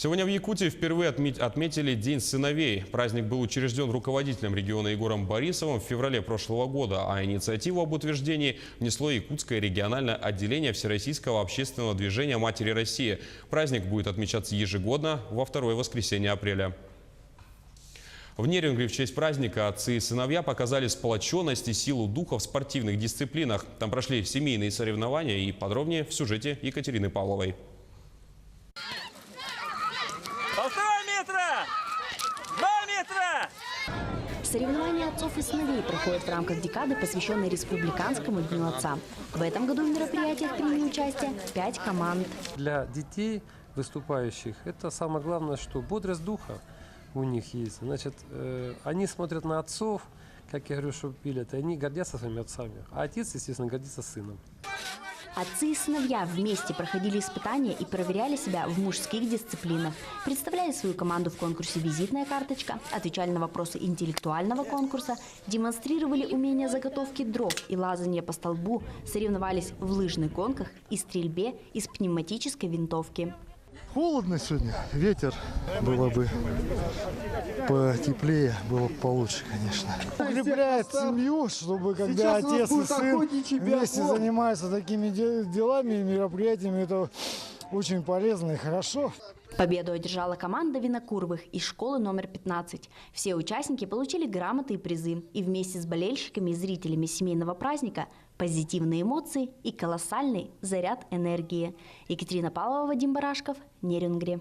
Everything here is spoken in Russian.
Сегодня в Якутии впервые отметили День сыновей. Праздник был учрежден руководителем региона Егором Борисовым в феврале прошлого года, а инициативу об утверждении внесло Якутское региональное отделение Всероссийского общественного движения «Матери России». Праздник будет отмечаться ежегодно во второе воскресенье апреля. В Нерюнгри в честь праздника отцы и сыновья показали сплоченность и силу духа в спортивных дисциплинах. Там прошли семейные соревнования, и подробнее в сюжете Екатерины Павловой. 1,5 метра! 2 метра! Соревнования отцов и сыновей проходят в рамках декады, посвященной Республиканскому дню отца. В этом году в мероприятиях приняли участие 5 команд. Для детей, выступающих, это самое главное, что бодрость духа у них есть. Значит, они смотрят на отцов, как я говорю, что пилят, и они гордятся своими отцами. А отец, естественно, гордится сыном. Отцы и сыновья вместе проходили испытания и проверяли себя в мужских дисциплинах. Представляли свою команду в конкурсе «Визитная карточка», отвечали на вопросы интеллектуального конкурса, демонстрировали умения заготовки дров и лазания по столбу, соревновались в лыжных гонках и стрельбе из пневматической винтовки. Холодно сегодня, ветер, было бы потеплее, было бы получше, конечно. Укрепляет семью, чтобы когда отец и сын вместе занимаются такими делами и мероприятиями, это очень полезно и хорошо. Победу одержала команда Винокуровых из школы номер 15. Все участники получили грамоты и призы. И вместе с болельщиками и зрителями семейного праздника позитивные эмоции и колоссальный заряд энергии. Екатерина Павлова, Вадим Барашков, Нерюнгри.